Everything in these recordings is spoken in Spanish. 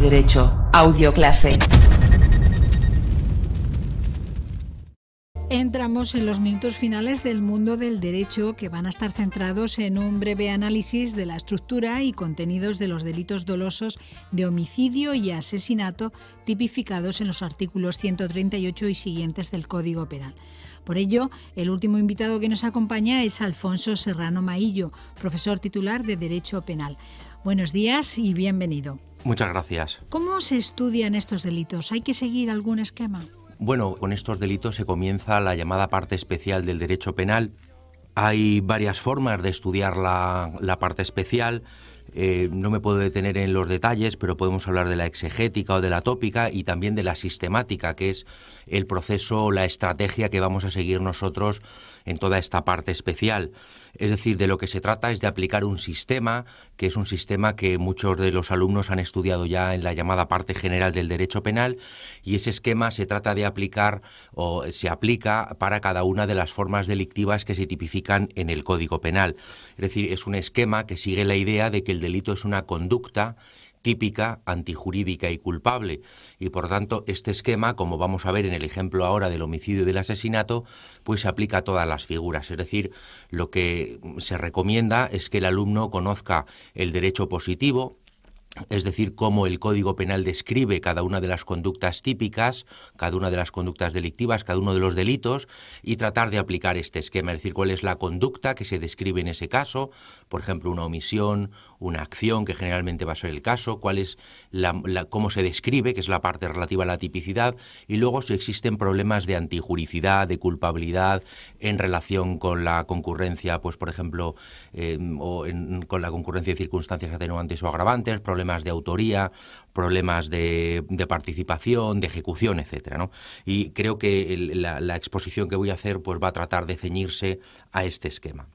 Derecho, audioclase. Entramos en los minutos finales del mundo del derecho, que van a estar centrados en un breve análisis de la estructura y contenidos de los delitos dolosos de homicidio y asesinato tipificados en los artículos 138 y siguientes del Código Penal. Por ello, el último invitado que nos acompaña es Alfonso Serrano Maillo, profesor titular de Derecho Penal. Buenos días y bienvenido. Muchas gracias. ¿Cómo se estudian estos delitos? ¿Hay que seguir algún esquema? Bueno, con estos delitos se comienza la llamada parte especial del derecho penal. Hay varias formas de estudiar la parte especial. No me puedo detener en los detalles, pero podemos hablar de la exegética o de la tópica y también de la sistemática, que es el proceso, la estrategia que vamos a seguir nosotros en toda esta parte especial. Es decir, de lo que se trata es de aplicar un sistema, que es un sistema que muchos de los alumnos han estudiado ya en la llamada parte general del derecho penal, y ese esquema se trata de aplicar o se aplica para cada una de las formas delictivas que se tipifican en el Código Penal. Es decir, es un esquema que sigue la idea de que el delito es una conducta típica, antijurídica y culpable, y por tanto este esquema, como vamos a ver en el ejemplo ahora del homicidio y del asesinato, pues se aplica a todas las figuras. Es decir, lo que se recomienda es que el alumno conozca el derecho positivo, es decir, cómo el Código Penal describe cada una de las conductas típicas, cada una de las conductas delictivas, cada uno de los delitos, y tratar de aplicar este esquema, es decir, cuál es la conducta que se describe en ese caso, por ejemplo, una omisión, una acción, que generalmente va a ser el caso, cuál es cómo se describe, que es la parte relativa a la tipicidad, y luego si existen problemas de antijuricidad, de culpabilidad en relación con la concurrencia, pues por ejemplo, con la concurrencia de circunstancias atenuantes o agravantes, problemas de autoría, problemas de participación, de ejecución, etcétera, ¿no? Y creo que la exposición que voy a hacer pues va a tratar de ceñirse a este esquema.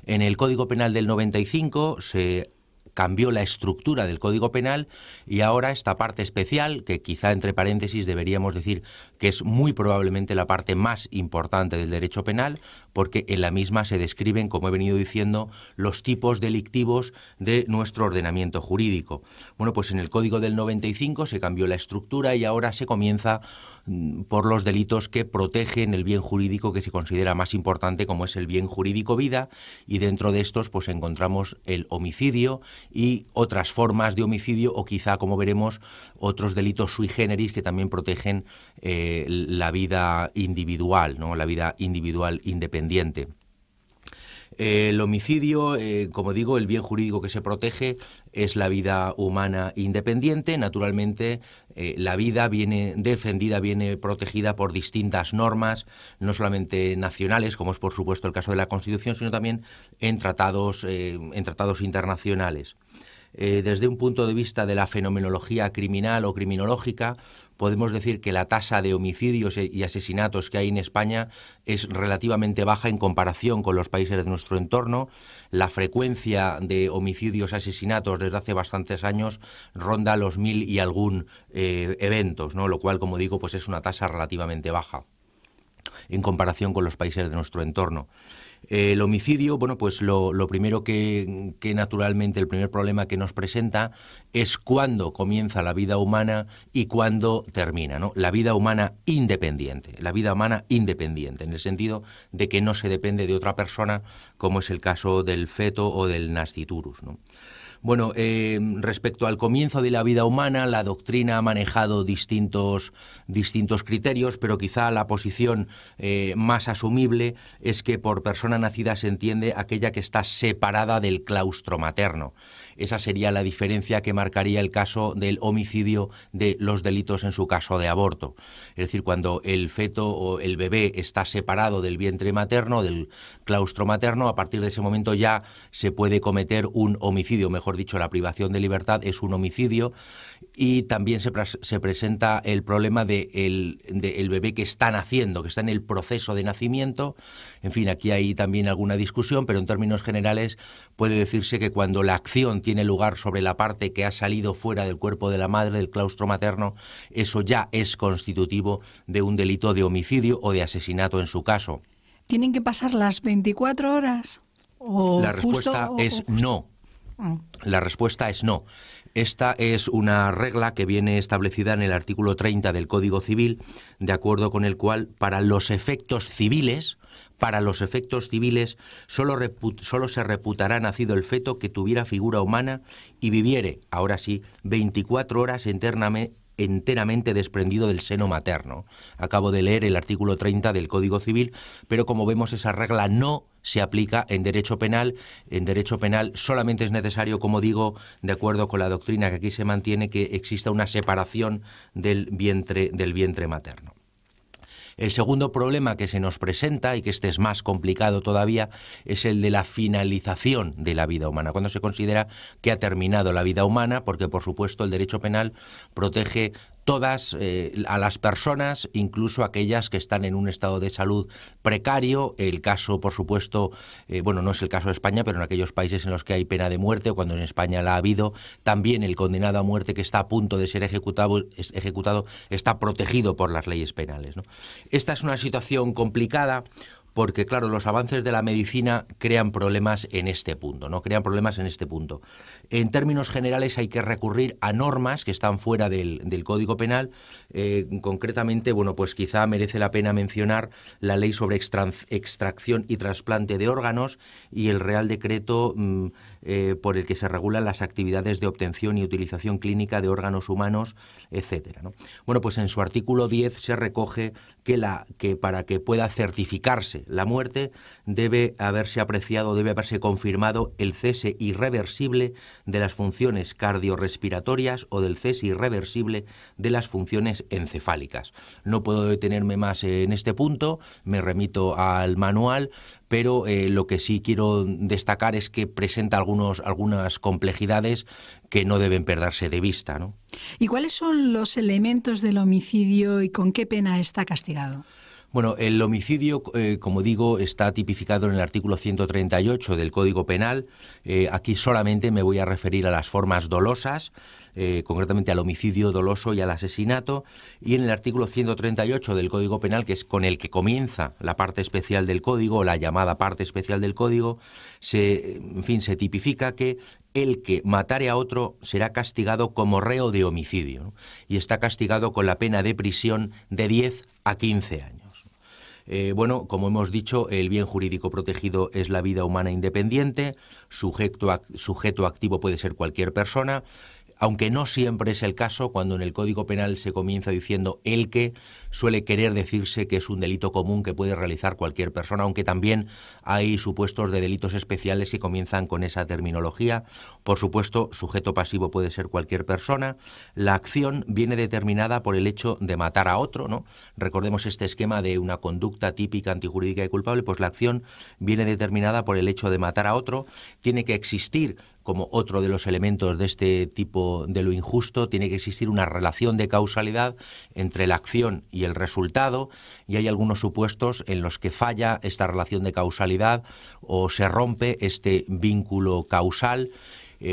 En el Código Penal del 95 se cambió la estructura del Código Penal y ahora esta parte especial, que quizá entre paréntesis deberíamos decir que es muy probablemente la parte más importante del derecho penal, porque en la misma se describen, como he venido diciendo, los tipos delictivos de nuestro ordenamiento jurídico. Bueno, pues en el Código del 95 se cambió la estructura y ahora se comienza por los delitos que protegen el bien jurídico que se considera más importante, como es el bien jurídico vida, y dentro de estos pues encontramos el homicidio y otras formas de homicidio, o quizá, como veremos, otros delitos sui generis que también protegen la vida individual, ¿no? La vida individual independiente. El homicidio, como digo, el bien jurídico que se protege es la vida humana independiente. Naturalmente, la vida viene defendida, viene protegida por distintas normas, no solamente nacionales, como es por supuesto el caso de la Constitución, sino también en tratados internacionales. Desde un punto de vista de la fenomenología criminal o criminológica, podemos decir que la tasa de homicidios y asesinatos que hay en España es relativamente baja en comparación con los países de nuestro entorno. La frecuencia de homicidios y asesinatos desde hace bastantes años ronda los 1000 y algún eventos, ¿no? Lo cual, como digo, pues es una tasa relativamente baja en comparación con los países de nuestro entorno. El homicidio, bueno, pues lo primero que naturalmente, el primer problema que nos presenta es cuándo comienza la vida humana y cuándo termina, ¿no? La vida humana independiente, en el sentido de que no se depende de otra persona, como es el caso del feto o del nasciturus, ¿no? Bueno, respecto al comienzo de la vida humana, la doctrina ha manejado distintos criterios, pero quizá la posición más asumible es que por persona nacida se entiende aquella que está separada del claustro materno. Esa sería la diferencia que marcaría el caso del homicidio de los delitos en su caso de aborto. Es decir, cuando el feto o el bebé está separado del vientre materno, del claustro materno, a partir de ese momento ya se puede cometer un homicidio, mejor dicho, la privación de libertad es un homicidio, y también se presenta el problema del bebé que está naciendo, que está en el proceso de nacimiento. En fin, aquí hay también alguna discusión, pero en términos generales puede decirse que cuando la acción tiene lugar sobre la parte que ha salido fuera del cuerpo de la madre, del claustro materno, eso ya es constitutivo de un delito de homicidio o de asesinato en su caso. ¿Tienen que pasar las 24 horas? La respuesta es no. La respuesta es no. Esta es una regla que viene establecida en el artículo 30 del Código Civil, de acuerdo con el cual para los efectos civiles solo se reputará nacido el feto que tuviera figura humana y viviere, ahora sí, 24 horas enteramente desprendido del seno materno. Acabo de leer el artículo 30 del Código Civil, pero como vemos esa regla no se aplica en derecho penal. En derecho penal solamente es necesario, como digo, de acuerdo con la doctrina que aquí se mantiene, que exista una separación del vientre materno. El segundo problema que se nos presenta, y que este es más complicado todavía, es el de la finalización de la vida humana, cuando se considera que ha terminado la vida humana, porque por supuesto el derecho penal protege todas a las personas, incluso aquellas que están en un estado de salud precario. El caso, por supuesto, no es el caso de España, pero en aquellos países en los que hay pena de muerte, o cuando en España la ha habido, también el condenado a muerte que está a punto de ser ejecutado está protegido por las leyes penales, ¿no? Esta es una situación complicada, porque, claro, los avances de la medicina crean problemas en este punto, ¿no? En términos generales hay que recurrir a normas que están fuera del Código Penal. Concretamente, pues quizá merece la pena mencionar la Ley sobre extracción y trasplante de órganos y el Real Decreto por el que se regulan las actividades de obtención y utilización clínica de órganos humanos, etcétera, ¿no? Pues en su artículo 10 se recoge que para que pueda certificarse la muerte debe haberse confirmado el cese irreversible de las funciones cardiorrespiratorias o del cese irreversible de las funciones encefálicas. No puedo detenerme más en este punto, me remito al manual, pero lo que sí quiero destacar es que presenta algunas complejidades que no deben perderse de vista, ¿no? ¿Y cuáles son los elementos del homicidio y con qué pena está castigado? Bueno, el homicidio, como digo, está tipificado en el artículo 138 del Código Penal. Aquí solamente me voy a referir a las formas dolosas, concretamente al homicidio doloso y al asesinato. Y en el artículo 138 del Código Penal, que es con el que comienza la parte especial del Código, la llamada parte especial del Código, se tipifica que el que matare a otro será castigado como reo de homicidio, ¿no? Y está castigado con la pena de prisión de 10 a 15 años. Como hemos dicho, el bien jurídico protegido es la vida humana independiente, sujeto activo puede ser cualquier persona, aunque no siempre es el caso. Cuando en el Código Penal se comienza diciendo el que, suele querer decirse que es un delito común que puede realizar cualquier persona, aunque también hay supuestos de delitos especiales que comienzan con esa terminología. Por supuesto, sujeto pasivo puede ser cualquier persona. La acción viene determinada por el hecho de matar a otro, ¿no? Recordemos este esquema de una conducta típica, antijurídica y culpable, pues la acción viene determinada por el hecho de matar a otro. Tiene que existir, como otro de los elementos de este tipo de lo injusto, tiene que existir una relación de causalidad entre la acción y el resultado, y hay algunos supuestos en los que falla esta relación de causalidad o se rompe este vínculo causal.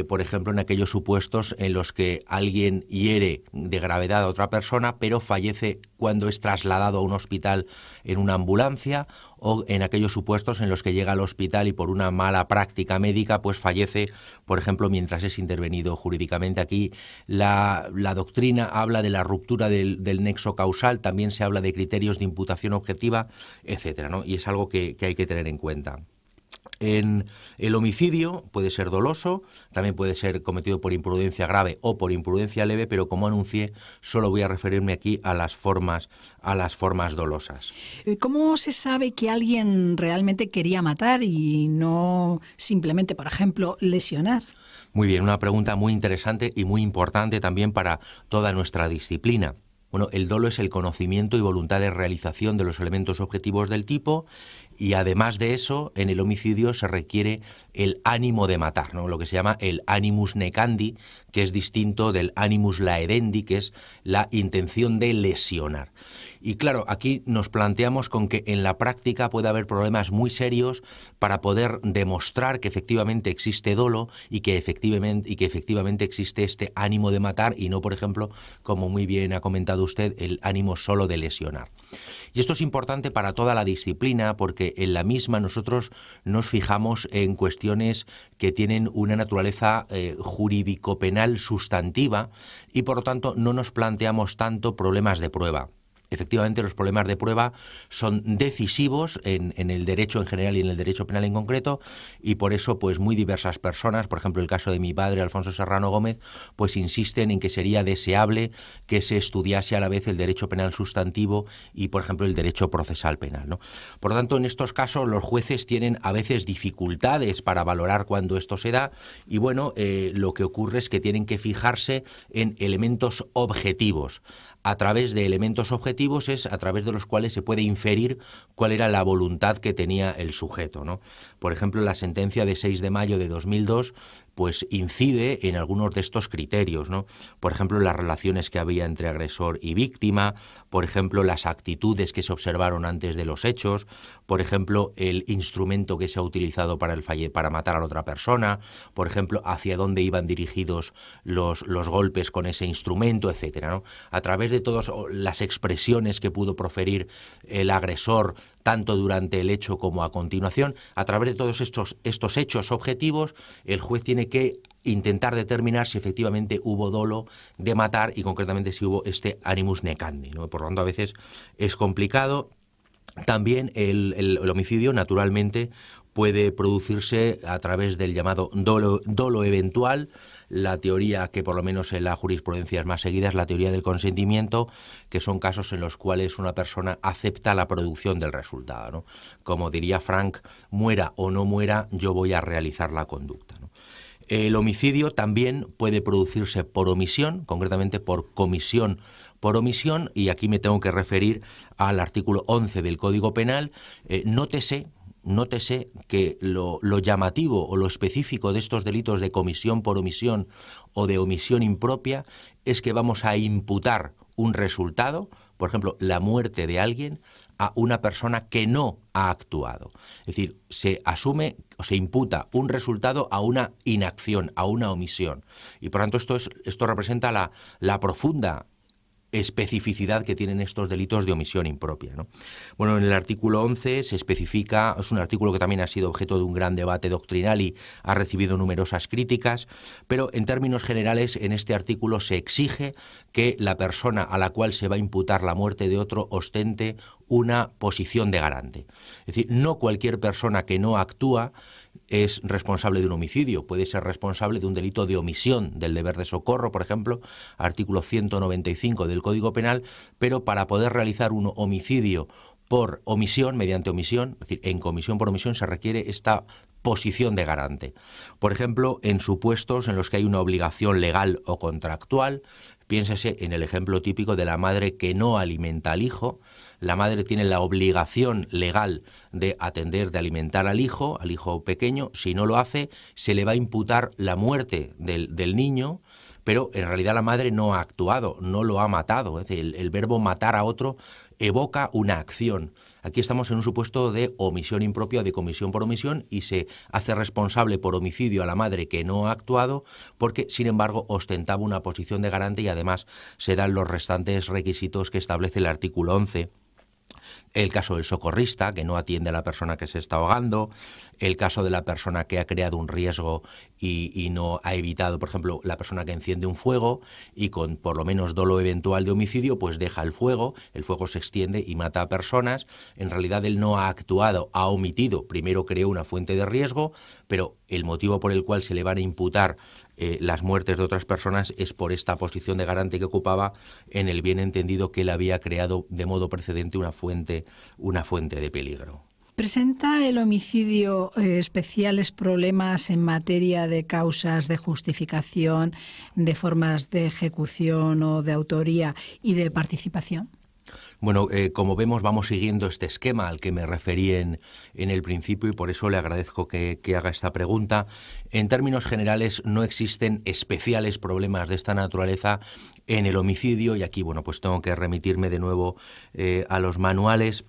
Por ejemplo, en aquellos supuestos en los que alguien hiere de gravedad a otra persona, pero fallece cuando es trasladado a un hospital en una ambulancia, o en aquellos supuestos en los que llega al hospital y por una mala práctica médica pues fallece, por ejemplo, mientras es intervenido jurídicamente. Aquí la doctrina habla de la ruptura del nexo causal, también se habla de criterios de imputación objetiva, etcétera, ¿no? Y es algo que hay que tener en cuenta. En el homicidio puede ser doloso, también puede ser cometido por imprudencia grave o por imprudencia leve, pero como anuncié, solo voy a referirme aquí a las formas dolosas. ¿Cómo se sabe que alguien realmente quería matar y no simplemente, por ejemplo, lesionar? Muy bien, una pregunta muy interesante y muy importante también para toda nuestra disciplina. El dolo es el conocimiento y voluntad de realización de los elementos objetivos del tipo, y además de eso, en el homicidio se requiere el ánimo de matar, ¿no? Lo que se llama el animus necandi, que es distinto del animus laedendi, que es la intención de lesionar. Y claro, aquí nos planteamos con que en la práctica puede haber problemas muy serios para poder demostrar que efectivamente existe dolo y que efectivamente existe este ánimo de matar y no, por ejemplo, como muy bien ha comentado usted, el ánimo solo de lesionar. Y esto es importante para toda la disciplina porque en la misma nosotros nos fijamos en cuestiones que tienen una naturaleza jurídico-penal sustantiva y por lo tanto no nos planteamos tanto problemas de prueba. Efectivamente, los problemas de prueba son decisivos en el derecho en general y en el derecho penal en concreto, y por eso pues muy diversas personas, por ejemplo el caso de mi padre, Alfonso Serrano Gómez, pues insisten en que sería deseable que se estudiase a la vez el derecho penal sustantivo y, por ejemplo, el derecho procesal penal, ¿no? Por lo tanto, en estos casos los jueces tienen a veces dificultades para valorar cuándo esto se da, y bueno, lo que ocurre es que tienen que fijarse en elementos objetivos. A través de elementos objetivos es a través de los cuales se puede inferir cuál era la voluntad que tenía el sujeto, ¿no? Por ejemplo, la sentencia de 6 de mayo de 2002 pues incide en algunos de estos criterios, ¿no? Por ejemplo, las relaciones que había entre agresor y víctima, por ejemplo, las actitudes que se observaron antes de los hechos, por ejemplo, el instrumento que se ha utilizado para matar a la otra persona, por ejemplo, hacia dónde iban dirigidos los golpes con ese instrumento, etcétera, ¿no? A través de todas las expresiones que pudo proferir el agresor, tanto durante el hecho como a continuación, a través de todos estos hechos objetivos, el juez tiene que intentar determinar si efectivamente hubo dolo de matar y concretamente si hubo este animus necandi, ¿no? Por lo tanto, a veces es complicado. También el homicidio, naturalmente, puede producirse a través del llamado dolo eventual. La teoría que por lo menos en la jurisprudencia es más seguida es la teoría del consentimiento, que son casos en los cuales una persona acepta la producción del resultado, ¿no? Como diría Frank, muera o no muera, yo voy a realizar la conducta, ¿no? El homicidio también puede producirse por omisión, concretamente por comisión por omisión, y aquí me tengo que referir al artículo 11 del Código Penal. Nótese que lo llamativo o lo específico de estos delitos de comisión por omisión o de omisión impropia es que vamos a imputar un resultado, por ejemplo, la muerte de alguien, a una persona que no ha actuado. Es decir, se asume o se imputa un resultado a una inacción, a una omisión. Y por tanto esto representa la profunda especificidad que tienen estos delitos de omisión impropia, ¿no? Bueno, en el artículo 11 se especifica, es un artículo que también ha sido objeto de un gran debate doctrinal y ha recibido numerosas críticas, pero en términos generales en este artículo se exige que la persona a la cual se va a imputar la muerte de otro ostente una posición de garante. Es decir, no cualquier persona que no actúa es responsable de un homicidio, puede ser responsable de un delito de omisión del deber de socorro, por ejemplo, artículo 195 del Código Penal, pero para poder realizar un homicidio por omisión, mediante omisión, es decir, en comisión por omisión, se requiere esta posición de garante. Por ejemplo, en supuestos en los que hay una obligación legal o contractual, piénsese en el ejemplo típico de la madre que no alimenta al hijo. La madre tiene la obligación legal de atender, de alimentar al hijo pequeño. Si no lo hace, se le va a imputar la muerte del niño, pero en realidad la madre no ha actuado, no lo ha matado. Es decir, el verbo matar a otro evoca una acción. Aquí estamos en un supuesto de omisión impropia o de comisión por omisión y se hace responsable por homicidio a la madre que no ha actuado porque, sin embargo, ostentaba una posición de garante y además se dan los restantes requisitos que establece el artículo 11. El caso del socorrista, que no atiende a la persona que se está ahogando, el caso de la persona que ha creado un riesgo y no ha evitado, por ejemplo, la persona que enciende un fuego y con por lo menos dolo eventual de homicidio, pues deja el fuego se extiende y mata a personas. En realidad él no ha actuado, ha omitido, primero creó una fuente de riesgo, pero el motivo por el cual se le van a imputar las muertes de otras personas es por esta posición de garante que ocupaba en el bien entendido que él había creado de modo precedente una fuente de peligro. ¿Presenta el homicidio especiales problemas en materia de causas de justificación, de formas de ejecución o de autoría y de participación? Bueno, como vemos, vamos siguiendo este esquema al que me referí en el principio y por eso le agradezco que haga esta pregunta. En términos generales, no existen especiales problemas de esta naturaleza en el homicidio y aquí, bueno, pues tengo que remitirme de nuevo a los manuales.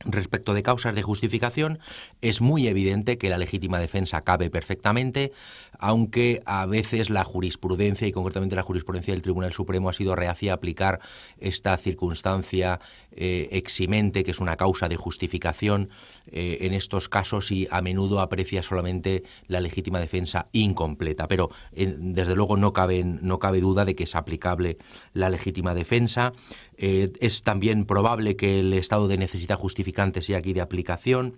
Respecto de causas de justificación, es muy evidente que la legítima defensa cabe perfectamente, aunque a veces la jurisprudencia, y concretamente la jurisprudencia del Tribunal Supremo, ha sido reacia a aplicar esta circunstancia eximente, que es una causa de justificación, en estos casos y a menudo aprecia solamente la legítima defensa incompleta. Pero desde luego no cabe duda de que es aplicable la legítima defensa. Es también probable que el estado de necesidad justificante sea aquí de aplicación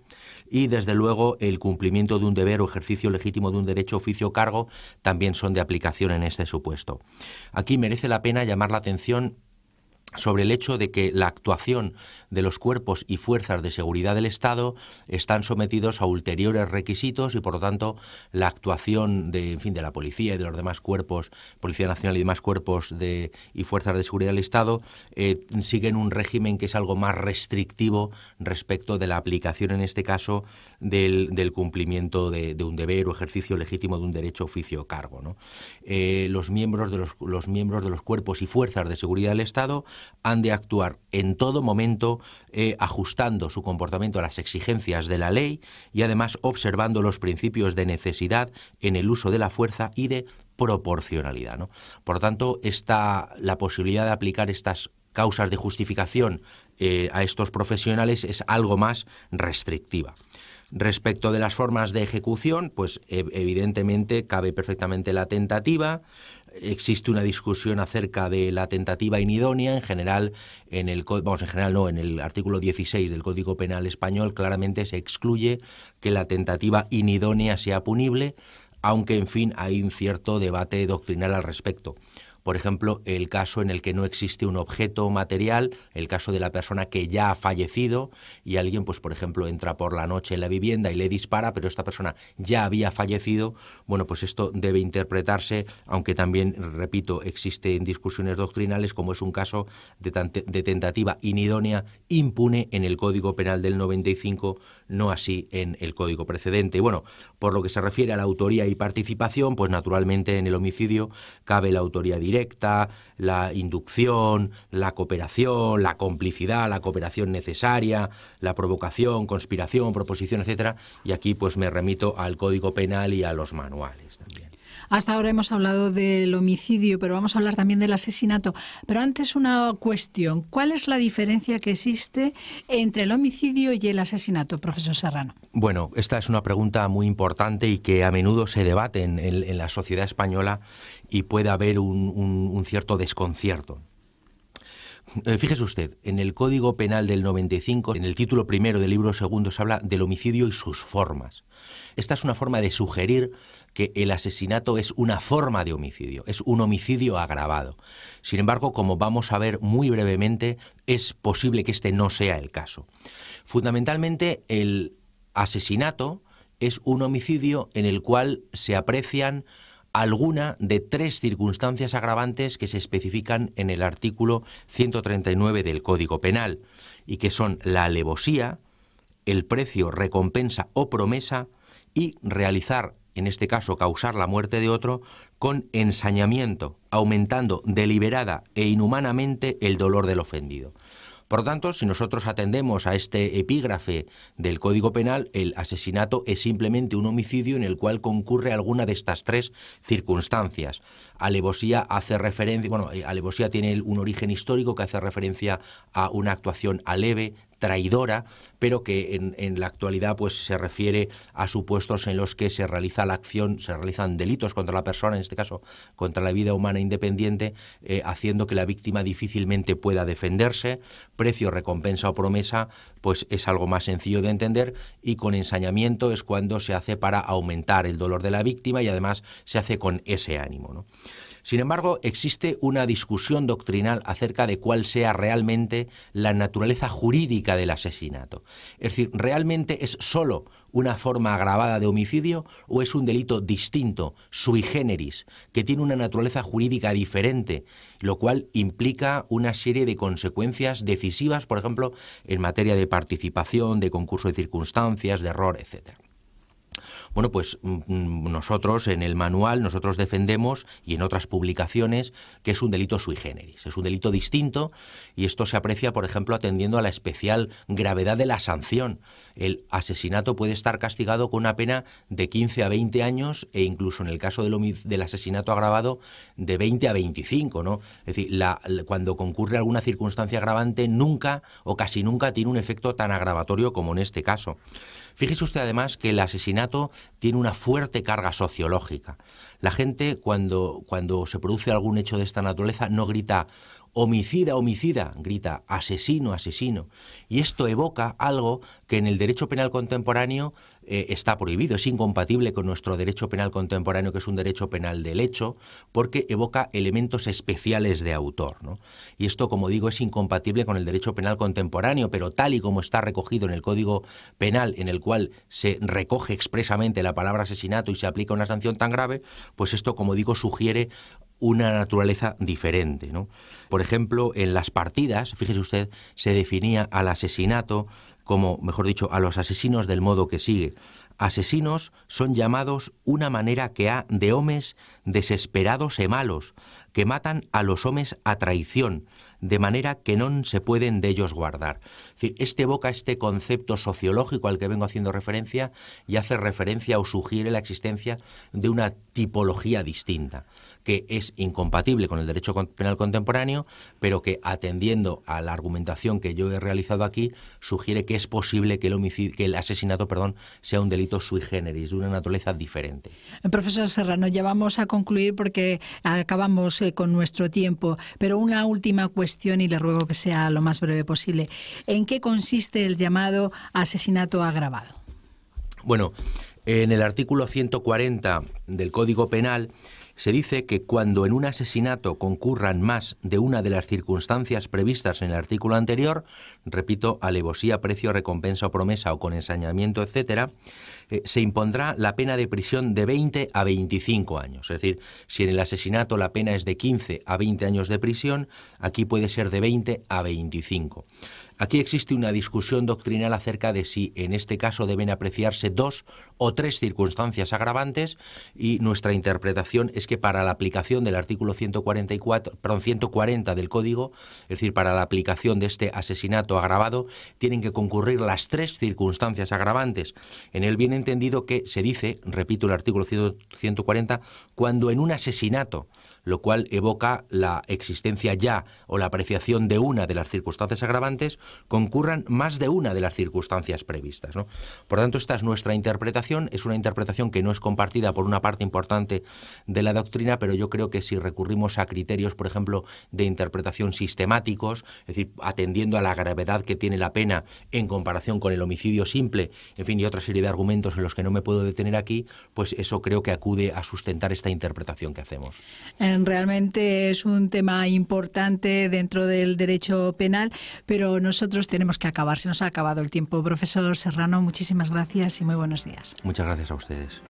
y desde luego el cumplimiento de un deber o ejercicio legítimo de un derecho, oficio o cargo también son de aplicación en este supuesto. Aquí merece la pena llamar la atención sobre el hecho de que la actuación de los cuerpos y fuerzas de seguridad del Estado están sometidos a ulteriores requisitos y, por lo tanto, la actuación de la policía y de los demás cuerpos, Policía Nacional y demás cuerpos y fuerzas de seguridad del Estado, siguen un régimen que es algo más restrictivo respecto de la aplicación, en este caso, del cumplimiento de un deber o ejercicio legítimo de un derecho, oficio o cargo, ¿no? Los miembros de los cuerpos y fuerzas de seguridad del Estado han de actuar en todo momento ajustando su comportamiento a las exigencias de la ley y además observando los principios de necesidad en el uso de la fuerza y de proporcionalidad, ¿no? Por lo tanto, la posibilidad de aplicar estas causas de justificación a estos profesionales es algo más restrictiva. Respecto de las formas de ejecución, pues evidentemente cabe perfectamente la tentativa. Existe una discusión acerca de la tentativa inidónea. En general, en el artículo 16 del Código Penal español claramente se excluye que la tentativa inidónea sea punible, aunque, en fin, hay un cierto debate doctrinal al respecto. Por ejemplo, el caso en el que no existe un objeto material, el caso de la persona que ya ha fallecido y alguien, pues por ejemplo, entra por la noche en la vivienda y le dispara, pero esta persona ya había fallecido. Bueno, pues esto debe interpretarse, aunque también, repito, existen discusiones doctrinales, como es un caso de tentativa inidónea impune en el Código Penal del 95, no así en el Código precedente. Y bueno, por lo que se refiere a la autoría y participación, pues naturalmente en el homicidio cabe la autoría directa, la inducción, la cooperación, la complicidad, la cooperación necesaria, la provocación, conspiración, proposición, etcétera. Y aquí pues me remito al Código Penal y a los manuales también. Hasta ahora hemos hablado del homicidio, pero vamos a hablar también del asesinato. Pero antes una cuestión. ¿Cuál es la diferencia que existe entre el homicidio y el asesinato, profesor Serrano? Bueno, esta es una pregunta muy importante y que a menudo se debate en la sociedad española y puede haber un cierto desconcierto. Fíjese usted, en el Código Penal del 95, en el título primero del libro segundo, se habla del homicidio y sus formas. Esta es una forma de sugerir que el asesinato es una forma de homicidio, es un homicidio agravado. Sin embargo, como vamos a ver muy brevemente, es posible que este no sea el caso. Fundamentalmente, el asesinato es un homicidio en el cual se aprecian alguna de tres circunstancias agravantes que se especifican en el artículo 139 del Código Penal y que son la alevosía, el precio, recompensa o promesa y realizar, en este caso causar la muerte de otro, con ensañamiento, aumentando deliberada e inhumanamente el dolor del ofendido. Por lo tanto, si nosotros atendemos a este epígrafe del Código Penal, el asesinato es simplemente un homicidio en el cual concurre alguna de estas tres circunstancias. Alevosía hace referencia, alevosía tiene un origen histórico que hace referencia a una actuación aleve, traidora, pero que en la actualidad pues se refiere a supuestos en los que se realiza la acción, se realizan delitos contra la persona, en este caso contra la vida humana independiente, haciendo que la víctima difícilmente pueda defenderse. Precio, recompensa o promesa pues es algo más sencillo de entender, y con ensañamiento es cuando se hace para aumentar el dolor de la víctima y además se hace con ese ánimo, ¿no? Sin embargo, existe una discusión doctrinal acerca de cuál sea realmente la naturaleza jurídica del asesinato. Es decir, ¿realmente es solo una forma agravada de homicidio o es un delito distinto, sui generis, que tiene una naturaleza jurídica diferente, lo cual implica una serie de consecuencias decisivas, por ejemplo, en materia de participación, de concurso de circunstancias, de error, etcétera? Bueno, pues nosotros en el manual, nosotros defendemos, y en otras publicaciones, que es un delito sui generis, es un delito distinto, y esto se aprecia, por ejemplo, atendiendo a la especial gravedad de la sanción. El asesinato puede estar castigado con una pena de 15 a 20 años e incluso en el caso del asesinato agravado de 20 a 25, ¿no? Es decir, cuando concurre alguna circunstancia agravante nunca o casi nunca tiene un efecto tan agravatorio como en este caso. Fíjese usted además que el asesinato tiene una fuerte carga sociológica. La gente cuando se produce algún hecho de esta naturaleza no grita homicida, homicida, grita asesino, asesino. Y esto evoca algo que en el derecho penal contemporáneo está prohibido, es incompatible con nuestro derecho penal contemporáneo, que es un derecho penal del hecho, porque evoca elementos especiales de autor, ¿no? Y esto, como digo, es incompatible con el derecho penal contemporáneo, pero tal y como está recogido en el Código Penal, en el cual se recoge expresamente la palabra asesinato y se aplica una sanción tan grave, pues esto, como digo, sugiere una naturaleza diferente, ¿no? Por ejemplo, en las partidas, fíjese usted, se definía al asesinato como, mejor dicho, a los asesinos del modo que sigue. Asesinos son llamados una manera que ha de homes desesperados e malos, que matan a los homes a traición, de manera que non se pueden de ellos guardar. Es decir, este evoca este concepto sociológico al que vengo haciendo referencia y hace referencia o sugiere la existencia de una tipología distinta, que es incompatible con el derecho penal contemporáneo, pero que, atendiendo a la argumentación que yo he realizado aquí, sugiere que es posible que el asesinato, sea un delito sui generis, de una naturaleza diferente. Profesor Serrano, ya vamos a concluir porque acabamos con nuestro tiempo, pero una última cuestión y le ruego que sea lo más breve posible. ¿En qué consiste el llamado asesinato agravado? Bueno, en el artículo 140 del Código Penal se dice que cuando en un asesinato concurran más de una de las circunstancias previstas en el artículo anterior, repito, alevosía, precio, recompensa o promesa o con ensañamiento, etcétera, se impondrá la pena de prisión de 20 a 25 años. Es decir, si en el asesinato la pena es de 15 a 20 años de prisión, aquí puede ser de 20 a 25. Aquí existe una discusión doctrinal acerca de si en este caso deben apreciarse 2 o 3 circunstancias agravantes, y nuestra interpretación es que para la aplicación del artículo 140 del Código, es decir, para la aplicación de este asesinato agravado, tienen que concurrir las 3 circunstancias agravantes. En el bien entendido que se dice, repito el artículo 140, cuando en un asesinato, lo cual evoca la existencia ya o la apreciación de una de las circunstancias agravantes, concurran más de una de las circunstancias previstas, ¿no? Por tanto, esta es nuestra interpretación, es una interpretación que no es compartida por una parte importante de la doctrina, pero yo creo que si recurrimos a criterios, por ejemplo, de interpretación sistemáticos, es decir, atendiendo a la gravedad que tiene la pena en comparación con el homicidio simple, en fin, y otra serie de argumentos en los que no me puedo detener aquí, pues eso creo que acude a sustentar esta interpretación que hacemos. Realmente es un tema importante dentro del derecho penal, pero nosotros tenemos que acabar. Se nos ha acabado el tiempo. Profesor Serrano, muchísimas gracias y muy buenos días. Muchas gracias a ustedes.